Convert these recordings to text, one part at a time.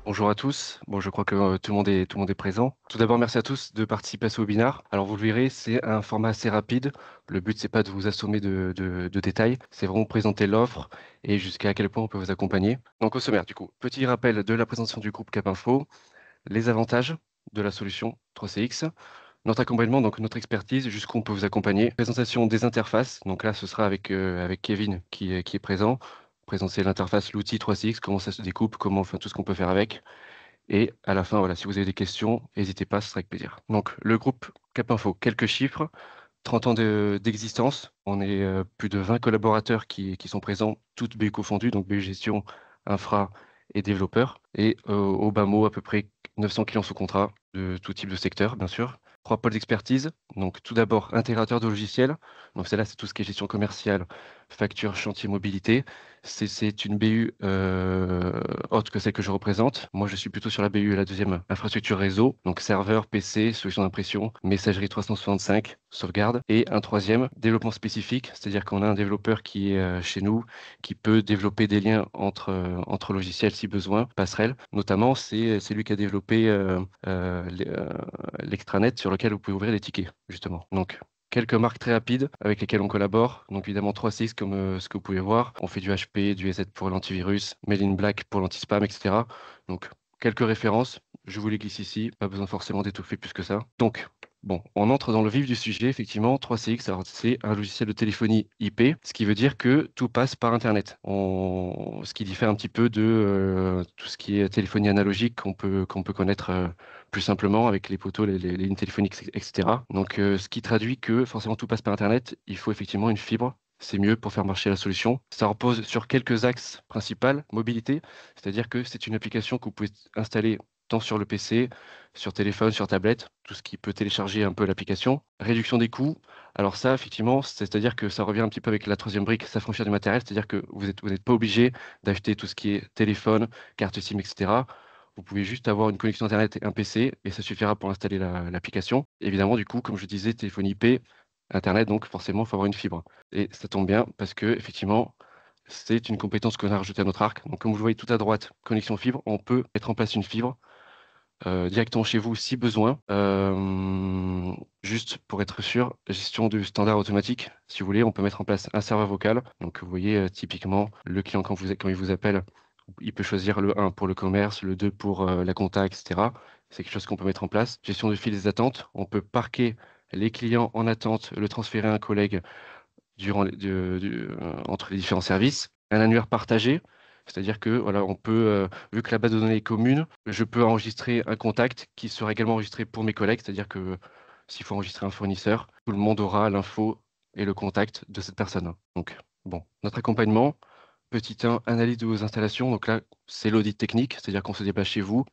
Bonjour à tous. Bon, je crois que tout le monde est présent. Tout d'abord, merci à tous de participer à ce webinaire. Alors, vous le verrez, c'est un format assez rapide. Le but, c'est pas de vous assommer de détails, c'est vraiment présenter l'offre et jusqu'à quel point on peut vous accompagner. Donc, au sommaire, du coup, petit rappel de la présentation du groupe Capinfo, les avantages de la solution 3CX, notre accompagnement, donc notre expertise, jusqu'où on peut vous accompagner. Présentation des interfaces, donc là ce sera avec Kevin qui est présent. Présenter l'interface, l'outil 3CX, comment ça se découpe, comment, enfin tout ce qu'on peut faire avec. Et à la fin, voilà, si vous avez des questions, n'hésitez pas, ce sera avec plaisir. Donc le groupe Capinfo, quelques chiffres, 30 ans d'existence. On est plus de 20 collaborateurs qui sont présents, toutes BU confondues, donc BU gestion, infra et développeurs. Et au bas mot, à peu près 900 clients sous contrat, de tout type de secteur, bien sûr. Trois pôles d'expertise. Donc tout d'abord, intégrateur de logiciels. Donc celle-là, c'est tout ce qui est gestion commerciale, facture, chantier, mobilité. C'est une BU autre que celle que je représente. Moi, je suis plutôt sur la BU, la deuxième, infrastructure réseau, donc serveur, PC, solution d'impression, messagerie 365, sauvegarde. Et un troisième, développement spécifique, c'est-à-dire qu'on a un développeur qui est chez nous, qui peut développer des liens entre logiciels si besoin, passerelle. Notamment, c'est lui qui a développé l'extranet sur lequel vous pouvez ouvrir des tickets, justement. Donc, quelques marques très rapides avec lesquelles on collabore. Donc évidemment 3CX comme ce que vous pouvez voir. On fait du HP, du EZ pour l'antivirus, Mail in Black pour l'anti-spam, etc. Donc quelques références. Je vous les glisse ici. Pas besoin forcément d'étoffer plus que ça. Donc bon, on entre dans le vif du sujet, effectivement. 3CX, alors c'est un logiciel de téléphonie IP, ce qui veut dire que tout passe par Internet. Ce qui diffère un petit peu de tout ce qui est téléphonie analogique qu'on peut connaître plus simplement avec les poteaux, les lignes téléphoniques, etc. Donc, ce qui traduit que forcément tout passe par Internet, il faut effectivement une fibre. C'est mieux pour faire marcher la solution. Ça repose sur quelques axes principaux. Mobilité, c'est-à-dire que c'est une application que vous pouvez installer tant sur le PC, sur téléphone, sur tablette, tout ce qui peut télécharger un peu l'application. Réduction des coûts. Alors ça, effectivement, c'est-à-dire que ça revient un petit peu avec la troisième brique, s'affranchir du matériel, c'est-à-dire que vous n'êtes pas obligé d'acheter tout ce qui est téléphone, carte SIM, etc. Vous pouvez juste avoir une connexion Internet et un PC et ça suffira pour installer l'application. Évidemment, du coup, comme je disais, téléphone IP, Internet, donc forcément, il faut avoir une fibre. Et ça tombe bien parce que, effectivement, c'est une compétence qu'on a rajoutée à notre arc. Donc, comme vous le voyez tout à droite, connexion fibre, on peut mettre en place une fibre directement chez vous si besoin. Juste pour être sûr, gestion du standard automatique. Si vous voulez, on peut mettre en place un serveur vocal. Donc, vous voyez, typiquement, le client, quand il vous appelle, il peut choisir le 1 pour le commerce, le 2 pour la compta, etc. C'est quelque chose qu'on peut mettre en place. Gestion du fil des attentes. On peut parquer les clients en attente, le transférer à un collègue entre les différents services. Un annuaire partagé. C'est-à-dire que voilà, on peut, vu que la base de données est commune, je peux enregistrer un contact qui sera également enregistré pour mes collègues. C'est-à-dire que s'il faut enregistrer un fournisseur, tout le monde aura l'info et le contact de cette personne. Donc, bon, notre accompagnement, petit 1, analyse de vos installations. Donc là, c'est l'audit technique, c'est-à-dire qu'on se déplace chez vous,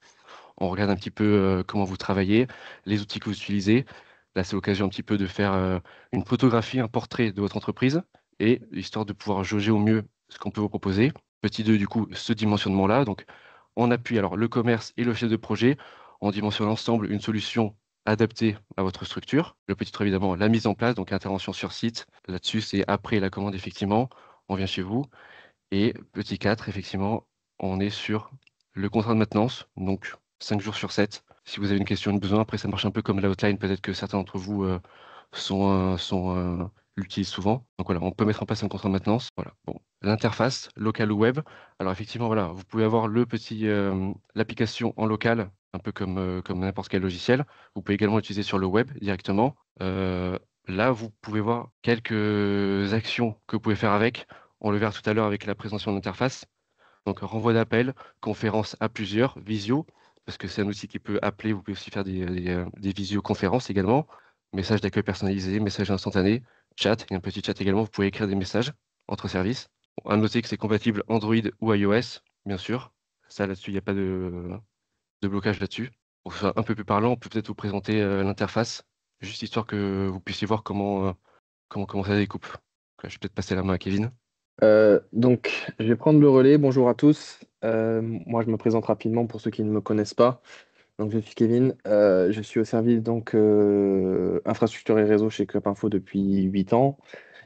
on regarde un petit peu comment vous travaillez, les outils que vous utilisez. Là, c'est l'occasion un petit peu de faire une photographie, un portrait de votre entreprise, et histoire de pouvoir jauger au mieux ce qu'on peut vous proposer. Petit 2, du coup, ce dimensionnement-là. Donc, on appuie alors le commerce et le chef de projet. On dimensionne ensemble une solution adaptée à votre structure. Le petit 3, évidemment, la mise en place, donc intervention sur site. Là-dessus, c'est après la commande, effectivement. On vient chez vous. Et petit 4, effectivement, on est sur le contrat de maintenance, donc 5 jours sur 7. Si vous avez une question, une besoin, après ça marche un peu comme l'outline, peut-être que certains d'entre vous l'utilisent souvent. Donc voilà, on peut mettre en place un contrat de maintenance. Voilà. Bon, l'interface, local ou web. Alors effectivement, voilà, vous pouvez avoir l'application en local, un peu comme n'importe quel logiciel. Vous pouvez également l'utiliser sur le web directement. Là, vous pouvez voir quelques actions que vous pouvez faire avec. On le verra tout à l'heure avec la présentation d'interface. Donc, renvoi d'appel, conférence à plusieurs, visio, parce que c'est un outil qui peut appeler. Vous pouvez aussi faire des visioconférences également. Message d'accueil personnalisé, message instantané, chat, et un petit chat également. Vous pouvez écrire des messages entre services. Bon, à noter que c'est compatible Android ou iOS, bien sûr. Ça, là-dessus, il n'y a pas de blocage là-dessus. Pour que ce soit un peu plus parlant, on peut peut-être vous présenter l'interface, juste histoire que vous puissiez voir comment ça découpe. Donc là, je vais peut-être passer la main à Kevin. Je vais prendre le relais. Bonjour à tous. Moi, je me présente rapidement pour ceux qui ne me connaissent pas. Donc, je suis Kevin. Je suis au service infrastructure et réseau chez Club Info depuis 8 ans.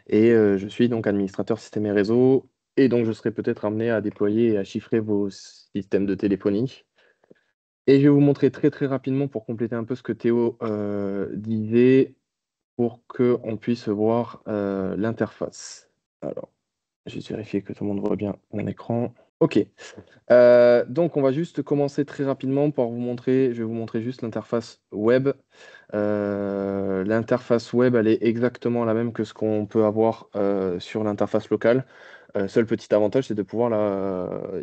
Et je suis donc administrateur système et réseau. Et donc, je serai peut-être amené à déployer et à chiffrer vos systèmes de téléphonie. Et je vais vous montrer très très rapidement pour compléter un peu ce que Théo disait pour qu'on puisse voir l'interface. Alors, je vais vérifier que tout le monde voit bien mon écran. OK. Donc, on va juste commencer très rapidement par vous montrer, je vais vous montrer juste l'interface web. L'interface web, elle est exactement la même que ce qu'on peut avoir sur l'interface locale. Seul petit avantage, c'est de pouvoir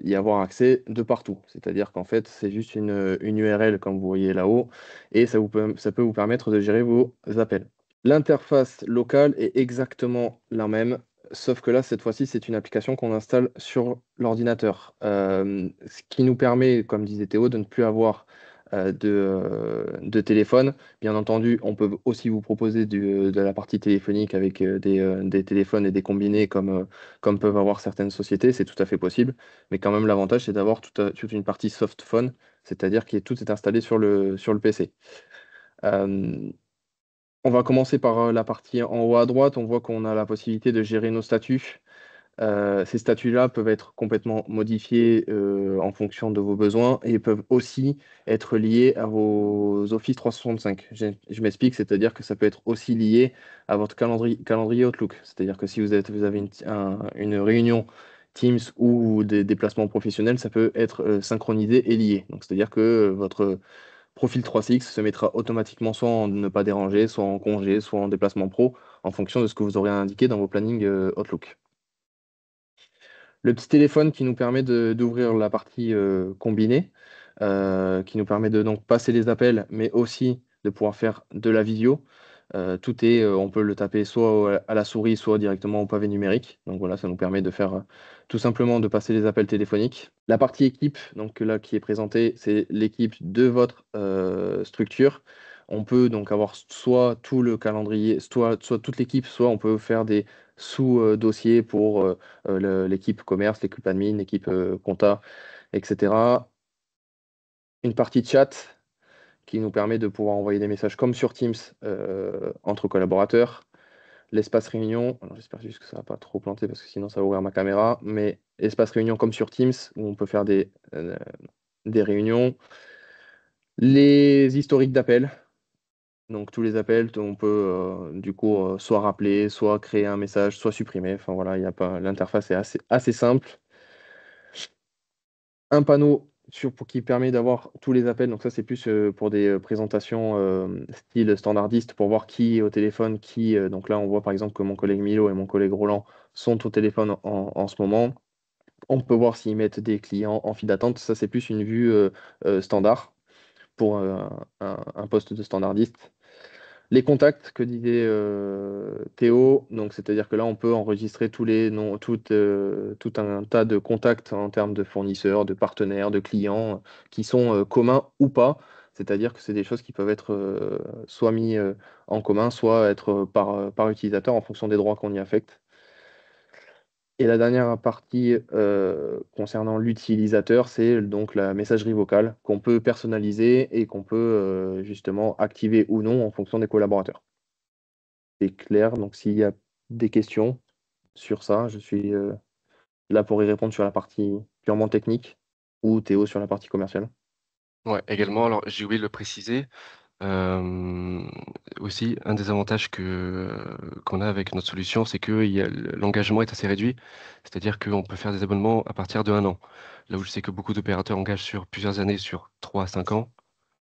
y avoir accès de partout. C'est-à-dire qu'en fait, c'est juste une URL, comme vous voyez là-haut, et ça peut vous permettre de gérer vos appels. L'interface locale est exactement la même, sauf que là, cette fois-ci, c'est une application qu'on installe sur l'ordinateur. Ce qui nous permet, comme disait Théo, de ne plus avoir de téléphone. Bien entendu, on peut aussi vous proposer de la partie téléphonique avec des téléphones et des combinés comme peuvent avoir certaines sociétés, c'est tout à fait possible. Mais quand même, l'avantage, c'est d'avoir toute une partie soft phone, c'est-à-dire que tout est installé sur le PC. Euh, on va commencer par la partie en haut à droite. On voit qu'on a la possibilité de gérer nos statuts. Ces statuts-là peuvent être complètement modifiés en fonction de vos besoins et peuvent aussi être liés à vos Office 365. Je m'explique, c'est-à-dire que ça peut être aussi lié à votre calendrier Outlook. C'est-à-dire que si vous avez une réunion Teams ou des déplacements professionnels, ça peut être synchronisé et lié. Donc, c'est-à-dire que votre profil 3CX se mettra automatiquement soit en ne pas déranger, soit en congé, soit en déplacement pro, en fonction de ce que vous aurez indiqué dans vos plannings Outlook. Le petit téléphone qui nous permet d'ouvrir la partie combinée, qui nous permet de donc passer les appels, mais aussi de pouvoir faire de la visio. On peut le taper soit à la souris, soit directement au pavé numérique. Donc voilà, ça nous permet de faire tout simplement de passer les appels téléphoniques. La partie équipe, donc là qui est présentée, c'est l'équipe de votre structure. On peut donc avoir soit tout le calendrier, soit toute l'équipe, soit on peut faire des sous-dossiers pour l'équipe commerce, l'équipe admin, l'équipe compta, etc. Une partie chat qui nous permet de pouvoir envoyer des messages comme sur Teams entre collaborateurs. L'espace réunion, alors j'espère juste que ça ne va pas trop planter parce que sinon ça va ouvrir ma caméra, mais espace réunion comme sur Teams où on peut faire des réunions. Les historiques d'appels, donc tous les appels, on peut du coup soit rappeler, soit créer un message, soit supprimer. Enfin voilà, il y a pas, l'interface est assez simple. Un panneau qui permet d'avoir tous les appels. Donc ça, c'est plus pour des présentations style standardiste pour voir qui est au téléphone, qui. Donc là, on voit par exemple que mon collègue Milo et mon collègue Roland sont au téléphone en ce moment. On peut voir s'ils mettent des clients en file d'attente. Ça, c'est plus une vue standard pour un poste de standardiste. Les contacts que disait Théo, donc c'est-à-dire que là on peut enregistrer tous les noms, tout un tas de contacts en termes de fournisseurs, de partenaires, de clients qui sont communs ou pas. C'est-à-dire que c'est des choses qui peuvent être soit mis en commun, soit être par utilisateur en fonction des droits qu'on y affecte. Et la dernière partie concernant l'utilisateur, c'est donc la messagerie vocale qu'on peut personnaliser et qu'on peut justement activer ou non en fonction des collaborateurs. C'est clair. Donc, s'il y a des questions sur ça, je suis là pour y répondre sur la partie purement technique ou Théo sur la partie commerciale. Ouais, également, alors j'ai oublié de le préciser, euh, aussi, un des avantages qu'on a avec notre solution, c'est que l'engagement est assez réduit, c'est-à-dire qu'on peut faire des abonnements à partir de 1 an. Là où je sais que beaucoup d'opérateurs engagent sur plusieurs années, sur 3 à 5 ans,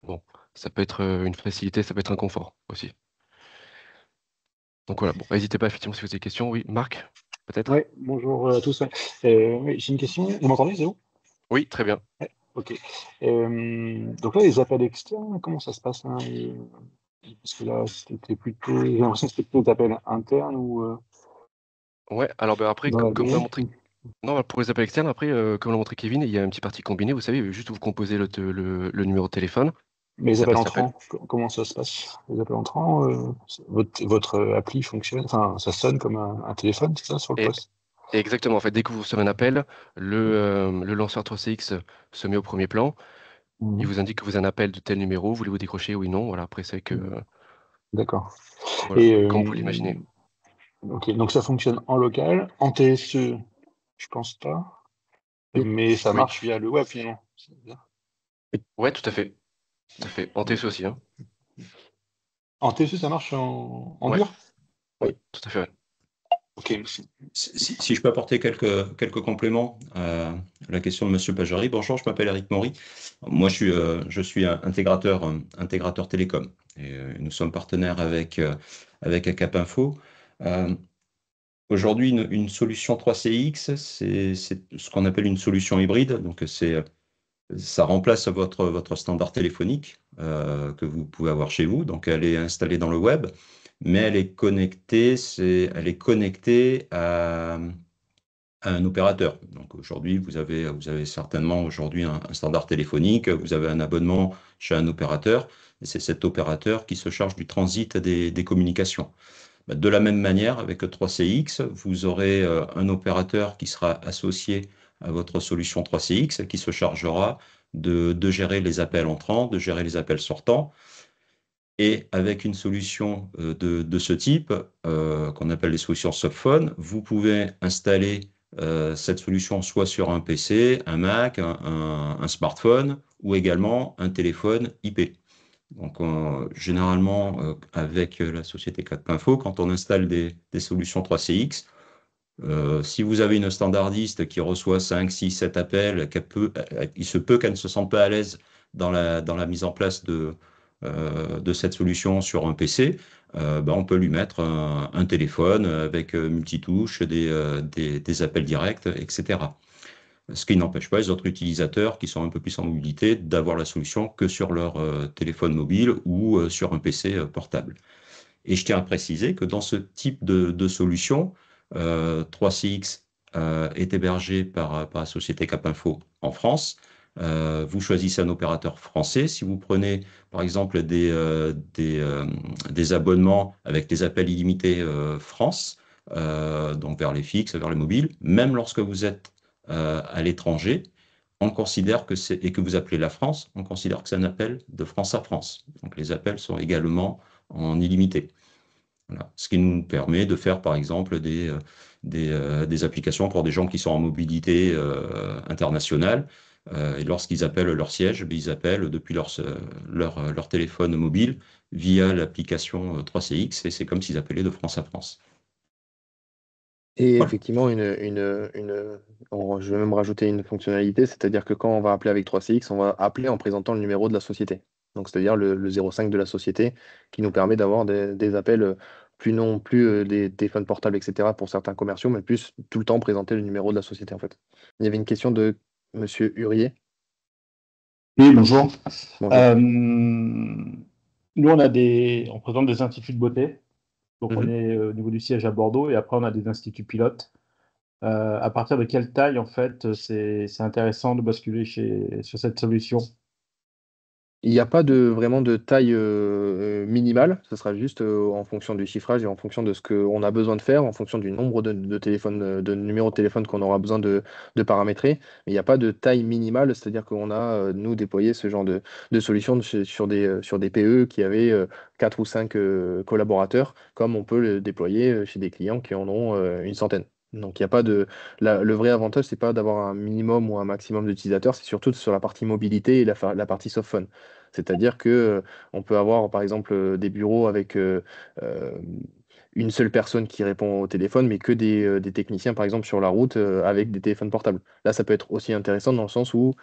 bon, ça peut être une facilité, ça peut être un confort aussi. Donc voilà, bon, n'hésitez pas effectivement si vous avez des questions. Oui, Marc, Oui, peut-être? bonjour à tous. Ouais. Oui, j'ai une question. Vous m'entendez, Zéo? Oui, très bien. Ouais, ok. Donc là, les appels externes, comment ça se passe hein, parce que là, c'était plutôt, j'ai l'impression que c'était plutôt des appels internes ou Ouais, alors ben, après, dans la comme l'a durée. montré. Non, bah, pour les appels externes, après, comme l'a montré Kevin, il y a un petit parti combiné, vous savez, juste vous composez le numéro de téléphone Mais et les ça appels passe l'appel. entrants, comment ça se passe? Les appels entrants, votre appli fonctionne, enfin, ça sonne comme un téléphone, c'est ça, sur le Et, poste? et exactement, en fait, dès que vous recevez un appel, le lanceur 3CX se met au premier plan, il Mhm. vous indique que vous avez un appel de tel numéro, voulez-vous décrocher, oui, non, voilà, après c'est que, D'accord. voilà, Et comme vous l'imaginez. ok, donc ça fonctionne en local, en TSE, je pense pas. Et Mais ça Oui, marche via le web finalement. C'est bien. Ouais, tout à fait. Tout à fait. En TSE aussi, hein. En TSE, ça marche en Ouais, dur? ouais, Oui. tout à fait. Ouais. Ok, merci. Si je peux apporter quelques compléments à la question de Monsieur Pajari. Bonjour, je m'appelle Eric Maury. Moi, je suis un intégrateur télécom. Et, nous sommes partenaires avec Capinfo. Euh, Aujourd'hui, une solution 3CX, c'est ce qu'on appelle une solution hybride. Donc, ça remplace votre standard téléphonique que vous pouvez avoir chez vous. Donc, elle est installée dans le web, mais elle est connectée à un opérateur. Donc aujourd'hui, vous avez certainement aujourd'hui un standard téléphonique, vous avez un abonnement chez un opérateur, et c'est cet opérateur qui se charge du transit des communications. De la même manière, avec 3CX, vous aurez un opérateur qui sera associé à votre solution 3CX, qui se chargera de gérer les appels entrants, de gérer les appels sortants. Et avec une solution de ce type, qu'on appelle les solutions softphone, vous pouvez installer cette solution soit sur un PC, un Mac, un smartphone ou également un téléphone IP. Donc, généralement, avec la société 4.info, quand on installe des solutions 3CX, si vous avez une standardiste qui reçoit 5, 6, 7 appels, il se peut qu'elle ne se sente pas à l'aise dans la mise en place de cette solution sur un PC, on peut lui mettre un téléphone avec multitouches, des appels directs, etc. Ce qui n'empêche pas les autres utilisateurs qui sont un peu plus en mobilité d'avoir la solution que sur leur téléphone mobile ou sur un PC portable. Et je tiens à préciser que dans ce type de solution, 3CX est hébergé par la société Capinfo en France. Vous choisissez un opérateur français. Si vous prenez, par exemple, des abonnements avec des appels illimités France, donc vers les fixes, vers les mobiles, même lorsque vous êtes à l'étranger, on considère et que vous appelez la France, on considère que c'est un appel de France à France. Donc les appels sont également en illimité. Voilà. Ce qui nous permet de faire, par exemple, des applications pour des gens qui sont en mobilité internationale. Et lorsqu'ils appellent leur siège, ils appellent depuis leur téléphone mobile via l'application 3CX et c'est comme s'ils appellaient de France à France. Et Voilà. effectivement, je vais même rajouter une fonctionnalité, c'est-à-dire que quand on va appeler avec 3CX, on va appeler en présentant le numéro de la société. Donc, c'est-à-dire le 05 de la société qui nous permet d'avoir des appels, plus non plus des téléphones portables, etc. pour certains commerciaux, mais plus tout le temps présenter le numéro de la société, en fait. Il y avait une question de Monsieur Hurier. Oui, bonjour. Bonjour. Nous, on présente des instituts de beauté. Donc, on Mhm. est au niveau du siège à Bordeaux et après, on a des instituts pilotes. À partir de quelle taille, en fait, c'est intéressant de basculer sur cette solution? Il n'y a pas vraiment de taille minimale, ce sera juste en fonction du chiffrage et en fonction de ce qu'on a besoin de faire, en fonction du nombre de téléphones, de numéros de téléphone qu'on aura besoin de paramétrer. Mais il n'y a pas de taille minimale, c'est-à-dire qu'on a, nous, déployé ce genre de solution sur des PE qui avaient 4 ou 5 collaborateurs, comme on peut le déployer chez des clients qui en ont une centaine. Donc, il n'y a pas de. Le vrai avantage, c'est pas d'avoir un minimum ou un maximum d'utilisateurs, c'est surtout sur la partie mobilité et la partie softphone. C'est-à-dire que on peut avoir par exemple des bureaux avec euh, une seule personne qui répond au téléphone, mais que des techniciens par exemple sur la route avec des téléphones portables. Là, ça peut être aussi intéressant dans le sens où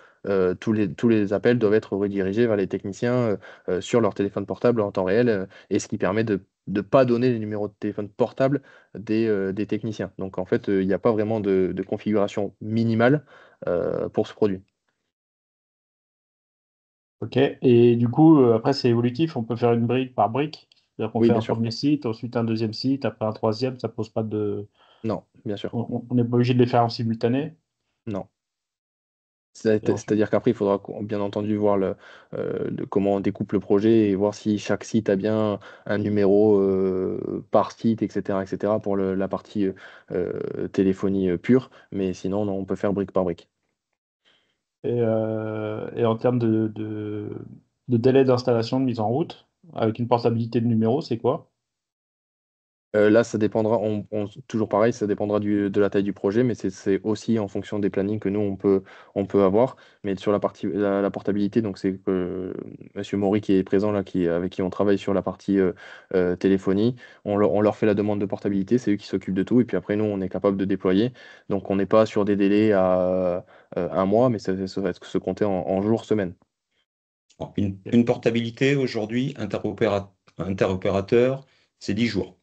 tous les appels doivent être redirigés vers les techniciens sur leur téléphone portable en temps réel, et ce qui permet de ne pas donner les numéros de téléphone portable des techniciens. Donc en fait, il n'y a pas vraiment de configuration minimale pour ce produit. OK. Et du coup, après, c'est évolutif. On peut faire une brique par brique. C'est-à-dire qu'on Oui, fait bien un sûr. premier site, ensuite un deuxième site, après un troisième. Ça pose pas de. Non, bien sûr. On n'est pas obligé de les faire en simultané. Non. Et ensuite- C'est-à-dire qu'après, il faudra bien entendu voir comment on découpe le projet et voir si chaque site a bien un numéro par site, etc., etc., pour la partie téléphonie pure. Mais sinon, non, on peut faire brique par brique. et en termes de délai d'installation, de mise en route, avec une portabilité de numéro, c'est quoi? Là, ça dépendra, toujours pareil, ça dépendra de la taille du projet, mais c'est aussi en fonction des plannings que nous, on peut avoir. Mais sur la partie, la portabilité, donc c'est Monsieur Maury qui est présent là, avec qui on travaille sur la partie téléphonie. On leur fait la demande de portabilité, c'est eux qui s'occupent de tout. Et puis après, nous, on est capable de déployer. Donc, on n'est pas sur des délais à un mois, mais ça va se compter en jours, semaines. Bon, une portabilité aujourd'hui, interopérateur, c'est 10 jours.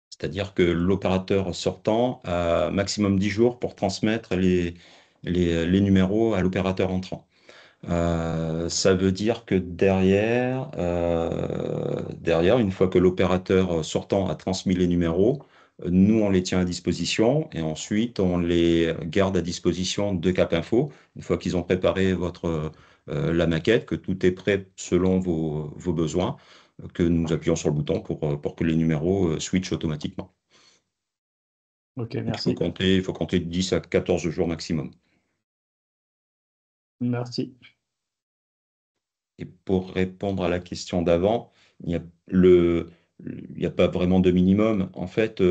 C'est-à-dire que l'opérateur sortant a maximum 10 jours pour transmettre les numéros à l'opérateur entrant. Ça veut dire que derrière, une fois que l'opérateur sortant a transmis les numéros, nous, on les tient à disposition et ensuite, on les garde à disposition de Cap Info. Une fois qu'ils ont préparé la maquette, que tout est prêt selon vos besoins, que nous appuyons sur le bouton pour que les numéros switchent automatiquement. Ok, Il merci. faut compter 10 à 14 jours maximum. Merci. Et pour répondre à la question d'avant, il n'y a, il n'y a pas vraiment de minimum. En fait,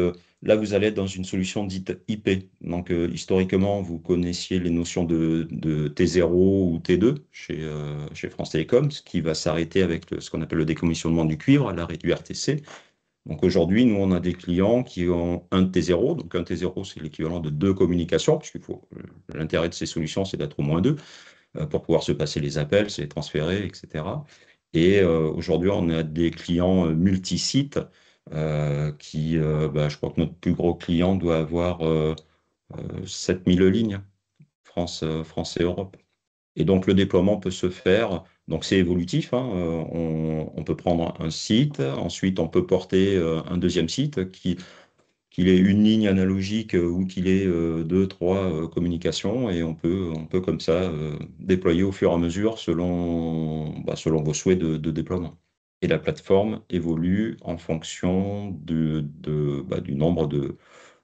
là, vous allez être dans une solution dite IP. Donc, historiquement, vous connaissiez les notions de T0 ou T2 chez France Télécom, ce qui va s'arrêter avec ce qu'on appelle le décommissionnement du cuivre, à l'arrêt du RTC. Donc, aujourd'hui, nous, on a des clients qui ont un T0. Donc, un T0, c'est l'équivalent de 2 communications, puisqu'il faut, l'intérêt de ces solutions, c'est d'être au moins 2 pour pouvoir se passer les appels, se les transférer, etc. Et aujourd'hui, on a des clients multi-sites je crois que notre plus gros client doit avoir 7000 lignes, France et Europe. Et donc, le déploiement peut se faire, donc c'est évolutif, hein, on peut prendre un site, ensuite on peut porter un deuxième site qu'il ait une ligne analogique ou qu'il ait deux, trois communications, et on peut comme ça déployer au fur et à mesure selon vos souhaits de déploiement. Et la plateforme évolue en fonction du nombre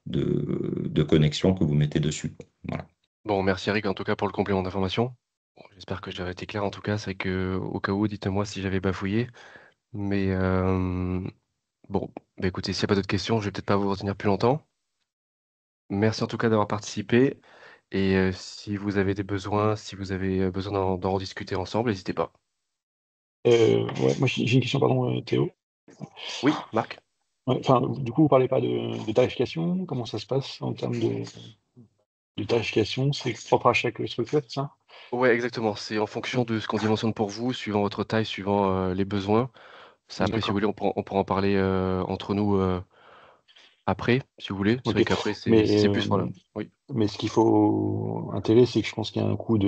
de connexions que vous mettez dessus. Voilà. Bon, merci Eric en tout cas pour le complément d'information. Bon, j'espère que j'avais été clair en tout cas. C'est que au cas où, dites-moi si j'avais bafouillé. Mais bon, bah écoutez, s'il n'y a pas d'autres questions, je vais peut-être pas vous retenir plus longtemps. Merci en tout cas d'avoir participé. Et si vous avez des besoins, si vous avez besoin d'en rediscuter ensemble, n'hésitez pas. Ouais, moi j'ai une question, pardon, Théo. Oui, Marc? Ouais, enfin, du coup, vous parlez pas de tarification, comment ça se passe en termes de tarification? C'est propre à chaque structure, c'est ça? Ouais, exactement. C'est en fonction de ce qu'on dimensionne pour vous, suivant votre taille, suivant les besoins. Ça, après, si vous D'accord. voulez, on pourra en parler entre nous après, si vous voulez. C'est Ok. vrai qu'après, c'est Mais, c'est euh, plus, voilà. Oui. mais ce qu'il faut intégrer, c'est que je pense qu'il y a un coût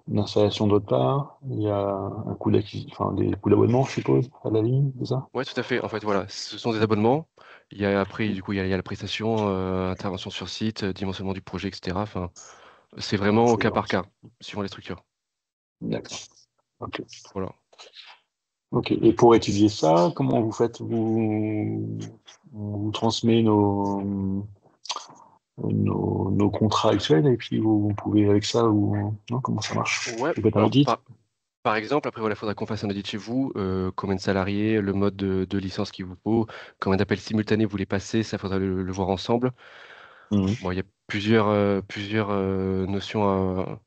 d'installation de votre part, il y a un coût enfin, des coûts d'abonnement, je suppose, à la ligne, c'est ça? Ouais, tout à fait. En fait, voilà, ce sont des abonnements. Il y a après, du coup, il y a la prestation, intervention sur site, dimensionnement du projet, etc. Enfin, c'est vraiment au Je cas vois. par cas, suivant les structures. D'accord. Ok. Voilà. Ok. Et pour étudier ça, comment vous faites? On vous transmet nos contrats actuels et puis vous pouvez avec ça ou non, comment ça marche? Ouais, Vous faites un alors audit? par exemple, après, voilà, il faudra qu'on fasse un audit chez vous, combien de salariés, le mode de licence qu'il vous faut, combien d'appels simultanés vous voulez passer, ça faudra le voir ensemble. Mhm. Bon, il y a plusieurs notions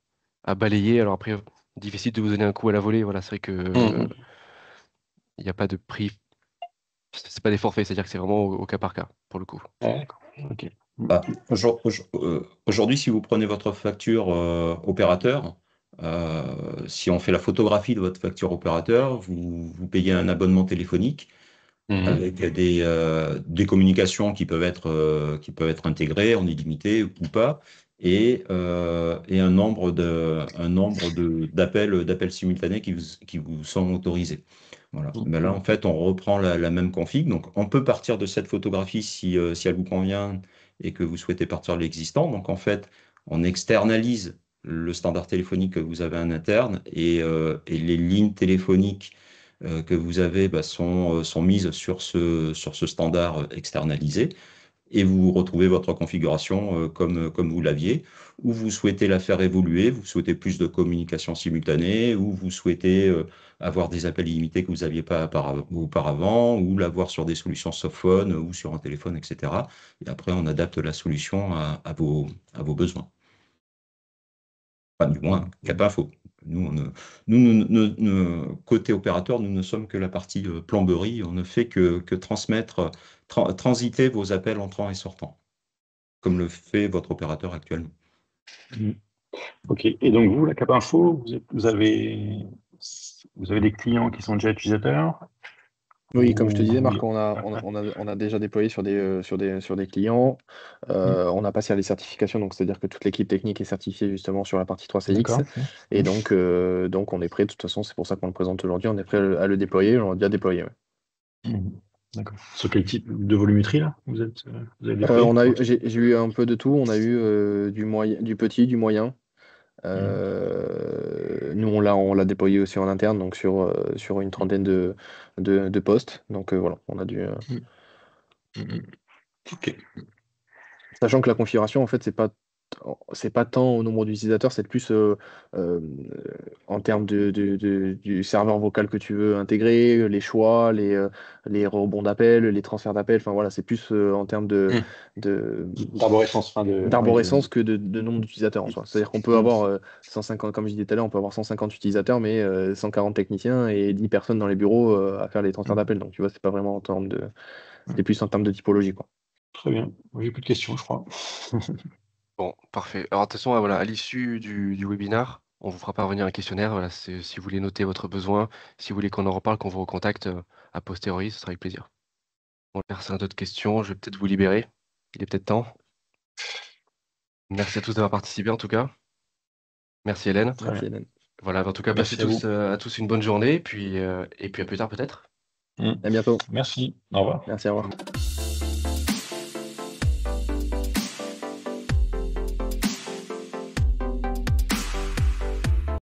à balayer. Alors après, difficile de vous donner un coup à la volée. Voilà, c'est vrai que Mhm. il n'y a pas de prix. C'est pas des forfaits, c'est-à-dire que c'est vraiment au cas par cas, pour le coup. Ouais, d'accord. Ok. Bah, aujourd'hui, si vous prenez votre facture opérateur, si on fait la photographie de votre facture opérateur, vous payez un abonnement téléphonique Mhm. avec des communications qui peuvent être intégrées en illimité ou pas, et un nombre d'appels simultanés qui vous sont autorisés. Voilà. Mais là, en fait, on reprend la même config. Donc, on peut partir de cette photographie si elle vous convient et que vous souhaitez partir de l'existant. Donc, en fait, on externalise le standard téléphonique que vous avez en interne, et les lignes téléphoniques que vous avez sont mises sur ce standard externalisé. et vous retrouvez votre configuration comme vous l'aviez, ou vous souhaitez la faire évoluer, vous souhaitez plus de communication simultanée, ou vous souhaitez avoir des appels illimités que vous n'aviez pas auparavant, ou l'avoir sur des solutions softphone ou sur un téléphone, etc. Et après, on adapte la solution à vos besoins. Enfin, du moins, Cap Info. Côté opérateur, nous ne sommes que la partie plomberie. On ne fait que transmettre, transiter vos appels entrants et sortants, comme le fait votre opérateur actuellement. Ok. Et donc, vous, la Cap Info, vous avez des clients qui sont déjà utilisateurs? Oui, comme je te disais, Ou- Marc, on a déjà déployé sur des clients. On a passé à les certifications, donc c'est-à-dire que toute l'équipe technique est certifiée justement sur la partie 3CX. D'accord. Et donc on est prêt, de toute façon, c'est pour ça qu'on le présente aujourd'hui, on est prêt à le déployer, on l'a déjà déployé. Ouais. D'accord. Sur quel type de volumétrie, là, vous avez déployé? J'ai eu un peu de tout, on a eu du petit, du moyen. Nous, on l'a déployé aussi en interne, donc sur une trentaine de postes. Donc voilà, on a dû. Ok. Sachant que la configuration, en fait, c'est pas tant au nombre d'utilisateurs, c'est plus en termes du serveur vocal que tu veux intégrer, les choix, les rebonds d'appels, les transferts d'appels. Enfin voilà, c'est plus en termes de D'arborescence, d'arborescence que de nombre d'utilisateurs en soi. C'est-à-dire qu'on peut avoir 150, comme je disais tout à l'heure, on peut avoir 150 utilisateurs, mais 140 techniciens et 10 personnes dans les bureaux à faire les transferts d'appels. Donc tu vois, c'est pas vraiment en termes c'est plus en termes de typologie, quoi. Très bien. Moi, j'ai plus de questions, je crois. Bon, parfait. Alors, de toute façon, voilà, à l'issue du webinar, on vous fera parvenir un questionnaire. Voilà, si vous voulez noter votre besoin, si vous voulez qu'on en reparle, qu'on vous recontacte a posteriori, ce sera avec plaisir. Bon, personne n'a d'autres questions, je vais peut-être vous libérer. Il est peut-être temps. Merci à tous d'avoir participé en tout cas. Merci Hélène. Très Merci, bien. Hélène. Voilà, en tout cas, passez Merci à à tous une bonne journée, et puis à plus tard peut-être. vous. À bientôt. Merci. Au revoir. Merci, au revoir.